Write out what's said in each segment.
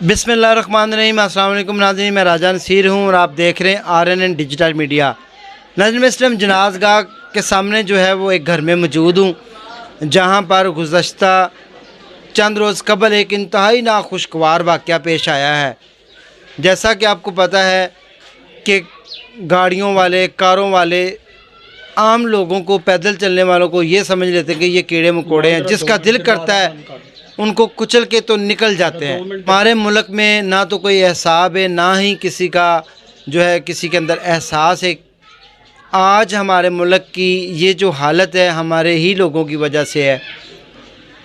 बिस्मिल्लाहिर्रहमानिर्रहीम। अस्सलाम वालेकुम नाज़रीन, मैं राजा नसीर हूँ और आप देख रहे हैं RNN डिजिटल मीडिया। नाज़रीन, मैं इस टाइम जनाज़गाह के सामने जो है वो एक घर में मौजूद हूँ, जहाँ पर गुज़श्ता चंद रोज़ कबल एक इंतहाई नाखुशगवार वाक़या पेश आया है। जैसा कि आपको पता है कि गाड़ियों वाले, कारों वाले आम लोगों को, पैदल चलने वालों को ये समझ लेते हैं कि ये कीड़े मकोड़े हैं, जिसका दिल करता है उनको कुचल के तो निकल जाते हैं। हमारे मुल्क में ना तो कोई एहसाब है, ना ही किसी का जो है किसी के अंदर एहसास है। आज हमारे मुल्क की ये जो हालत है हमारे ही लोगों की वजह से है।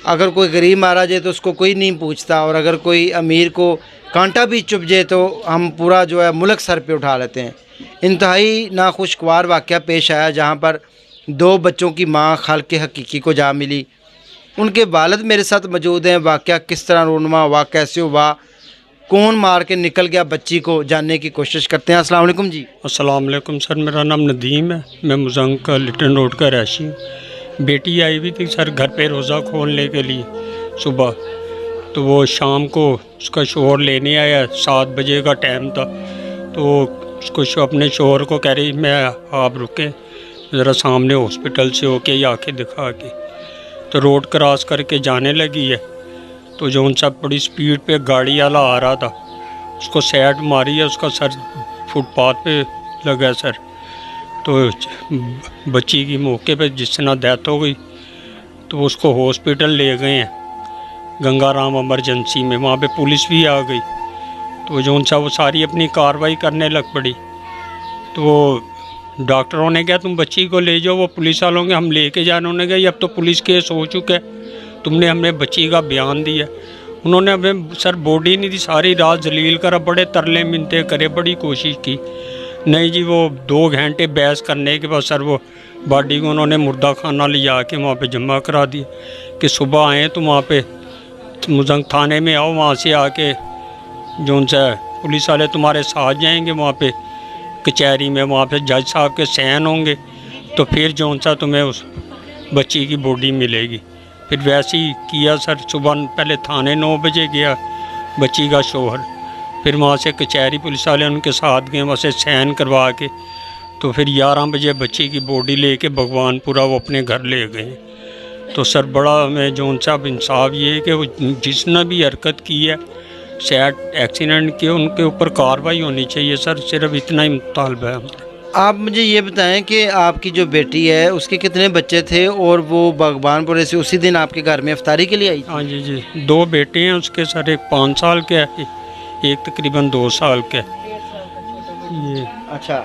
अगर कोई गरीब मारा जाए तो उसको कोई नहीं पूछता, और अगर कोई अमीर को कांटा भी चुभ जाए तो हम पूरा जो है मुल्क सर पे उठा लेते हैं। इंतहाई नाखुशगवार वाक़या पेश आया, जहाँ पर 2 बच्चों की माँ खालिक़ हकीकी को जा मिली। उनके वालिद मेरे साथ मौजूद हैं। वाक़या किस तरह रूनुमा हुआ, कैसे हुआ, कौन मार के निकल गया बच्ची को, जानने की कोशिश करते हैं। अस्सलाम वालेकुम जी। अस्सलाम वालेकुम सर, मेरा नाम नदीम है, मैं मुजंग का लिटन रोड का रहायशी हूँ। बेटी आई हुई थी सर घर पे रोज़ा खोलने के लिए सुबह, तो वो शाम को उसका शोहर लेने आया, 7 बजे का टाइम था। तो उसको अपने शोहर को कह रही मैं आप रुकें, ज़रा सामने हॉस्पिटल से होके ही आके दिखा के। तो रोड क्रॉस करके जाने लगी है, तो जो उनसा बड़ी स्पीड पे गाड़ी वाला आ रहा था, उसको साइड मारी है, उसका सर फुटपाथ पे लगा सर। तो बच्ची की मौके पे जिस तरह डेथ हो गई, तो उसको हॉस्पिटल ले गए हैं गंगाराम एमरजेंसी में। वहाँ पे पुलिस भी आ गई, तो जो उनसा वो सारी अपनी कार्रवाई करने लग पड़ी। तो डॉक्टरों ने कहा तुम बच्ची को ले जाओ, वो पुलिस वालों के हम लेके जाने। उन्होंने कहा अब तो पुलिस केस हो चुका है, तुमने हमें बच्ची का बयान दिया। उन्होंने हमें सर बॉडी नहीं दी, सारी रात जलील करा, बड़े तरले मिनते करे, बड़ी कोशिश की, नहीं जी। वो 2 घंटे बहस करने के बाद सर वो बॉडी को उन्होंने मुर्दा खाना ले जाके वहाँ पे जमा करा दिया कि सुबह आएँ तो वहाँ पे मुजंग थाने में आओ, वहाँ से आके जो उनसे पुलिस वाले तुम्हारे साथ जाएंगे वहाँ पे कचहरी में, वहाँ पे जज साहब के साइन होंगे, तो फिर जो उनसा तुम्हें उस बच्ची की बॉडी मिलेगी। फिर वैसे ही किया सर। सुबह पहले थाने 9 बजे गया बच्ची का शोहर, फिर वहाँ से कचहरी पुलिस वाले उनके साथ गए, वहाँ से साइन करवा के, तो फिर 11 बजे बच्ची की बॉडी लेके भगवानपुरा वो अपने घर ले गए। तो सर बड़ा हमें जो उनसा इंसाफ ये है कि वो जिसने भी हरकत की है, सैड एक्सीडेंट के, उनके ऊपर कार्रवाई होनी चाहिए सर। सिर्फ इतना ही मुतालबा है। आप मुझे ये बताएं कि आपकी जो बेटी है उसके कितने बच्चे थे, और वो भगवानपुरे से उसी दिन आपके घर में इफ्तारी के लिए आई? हाँ जी जी, 2 बेटे हैं उसके सर, एक 5 साल के है, एक तकरीबन 2 साल के। ये अच्छा,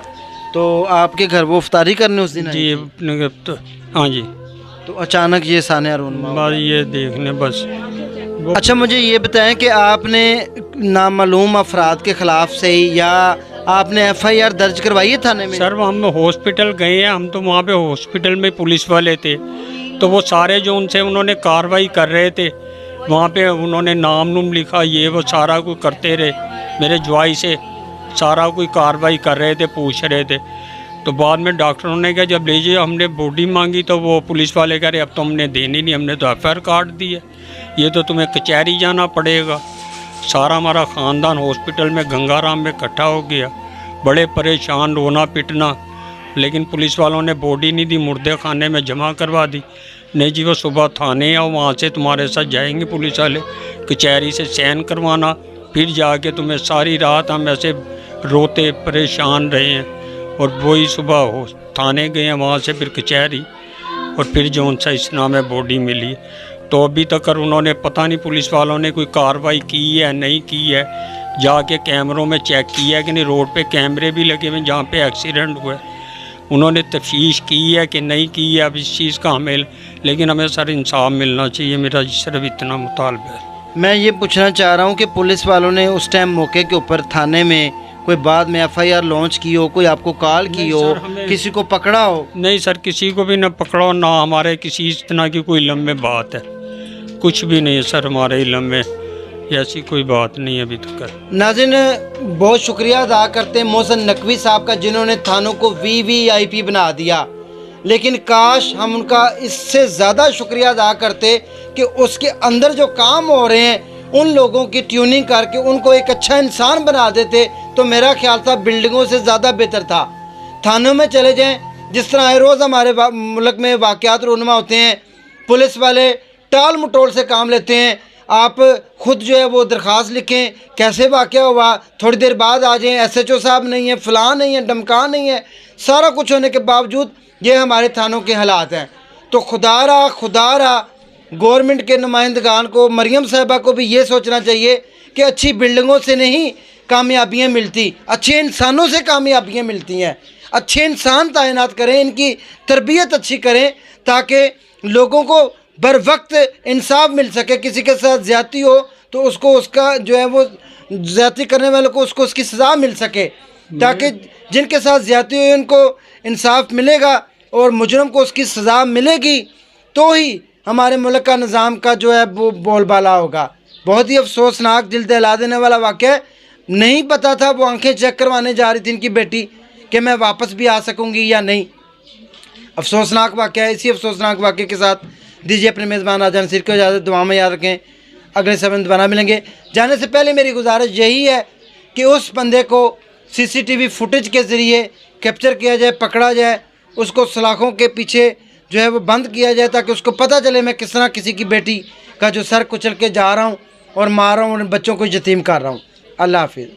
तो आपके घर वो इफ्तारी करने उस दिन आई जी थी? अपने तो हाँ जी, तो अचानक ये सानिया रूनुमा बस ये देखने बस। अच्छा, मुझे ये बताएं कि आपने नामालूम अफराद के ख़िलाफ़ से ही या आपने FIR दर्ज करवाई है थाने में? सर हम हॉस्पिटल गए हैं, हम तो वहाँ पे हॉस्पिटल में पुलिस वाले थे, तो वो सारे जो उनसे उन्होंने कार्रवाई कर रहे थे, वहाँ पे उन्होंने नाम नूम लिखा, ये वो सारा कुछ करते रहे। मेरे जवाई से सारा कोई कार्रवाई कर रहे थे, पूछ रहे थे। तो बाद में डॉक्टरों ने कहा जब लीजिए, हमने बॉडी मांगी तो वो पुलिस वाले कह रहे अब तो हमने देनी नहीं, हमने तो FIR काट दी है, ये तो तुम्हें कचहरी जाना पड़ेगा। सारा हमारा ख़ानदान हॉस्पिटल में गंगाराम में इकट्ठा हो गया, बड़े परेशान, रोना पिटना, लेकिन पुलिस वालों ने बॉडी नहीं दी, मुर्दे खाने में जमा करवा दी। नहीं जी, वो सुबह थाने आओ, वहाँ से तुम्हारे साथ जाएंगे पुलिस वाले, कचहरी से साइन करवाना, फिर जाके तुम्हें सारी रात हम ऐसे रोते परेशान रहे हैं। और वही सुबह हो थाने गए हैं, वहाँ से फिर कचहरी, और फिर जो उनसा इस नाम है बॉडी मिली। तो अभी तक उन्होंने पता नहीं पुलिस वालों ने कोई कार्रवाई की है नहीं की है, जाके कैमरों में चेक किया है कि नहीं, रोड पे कैमरे भी लगे हुए जहाँ पे एक्सीडेंट हुआ है, उन्होंने तफ्तीश की है कि नहीं की है। अब इस चीज़ का हमें, लेकिन हमें सर इंसाफ मिलना चाहिए, मेरा सिर्फ इतना मुतालबा है। मैं ये पूछना चाह रहा हूँ कि पुलिस वालों ने उस टाइम मौके के ऊपर थाने में कोई बाद में FIR लॉन्च की हो, कोई आपको कॉल की हो, किसी को पकड़ा हो? नहीं सर, किसी को भी ना पकड़ो, ना हमारे किसी इस तरह की कोई इल्म में बात है, कुछ भी नहीं है सर हमारे इल्म में, ऐसी कोई बात नहीं है अभी तक। नाज़रीन, बहुत शुक्रिया अदा करते हैं मोहसिन नकवी साहब का, जिन्होंने थानों को VVIP बना दिया। लेकिन काश हम उनका इससे ज़्यादा शुक्रिया अदा करते कि उसके अंदर जो काम हो रहे हैं उन लोगों की ट्यूनिंग करके उनको एक अच्छा इंसान बना देते तो मेरा ख्याल था बिल्डिंगों से ज़्यादा बेहतर था। थानों में चले जाएं, जिस तरह आए रोज़ हमारे मुल्क में वाक़यात रूनमा होते हैं, पुलिस वाले टाल मटोल से काम लेते हैं। आप खुद जो है वो दरख्वास्त लिखें, कैसे वाक़या हुआ, थोड़ी देर बाद आ जाएं, SHO साहब नहीं है, फ़लाँ नहीं है, डमका नहीं है, सारा कुछ होने के बावजूद ये हमारे थानों के हालात हैं। तो खुदारा गवर्नमेंट के नुमाइंदगान को, मरियम साहिबा को भी ये सोचना चाहिए कि अच्छी बिल्डिंगों से नहीं कामयाबियाँ मिलती, अच्छे इंसानों से कामयाबियाँ मिलती हैं। अच्छे इंसान तैनात करें, इनकी तरबियत अच्छी करें ताकि लोगों को बर वक्त इंसाफ मिल सके। किसी के साथ ज़्यादती हो तो उसको उसका जो है वो ज़्यादती करने वाले को उसको उसकी सज़ा मिल सके, ताकि जिनके साथ ज़्यादती हो उनको इंसाफ मिलेगा और मुजरम को उसकी सज़ा मिलेगी तो ही हमारे मुल्क का निज़ाम का जो है वो बोलबाला होगा। बहुत ही अफसोसनाक, दिल दहला देने वाला वाक़या। नहीं पता था, वो आंखें चेक करवाने जा रही थी इनकी बेटी कि मैं वापस भी आ सकूंगी या नहीं। अफसोसनाक वाक़या है। इसी अफसोसनाक वाक़े के साथ दीजिए अपने मेज़बान राजा नसीर को इजाज़त। दुआ में याद रखें, अगले समय में दोबारा मिलेंगे। जाने से पहले मेरी गुजारिश यही है कि उस बंदे को CCTV फुटेज के ज़रिए कैप्चर किया जाए, पकड़ा जाए, उसको सलाखों के पीछे जो है वो बंद किया जाए ताकि उसको पता चले मैं किस तरह किसी की बेटी का जो सर कुचल के जा रहा हूँ और मार रहा हूँ और बच्चों को यतीम कर रहा हूँ। अल्लाह हाफिज़।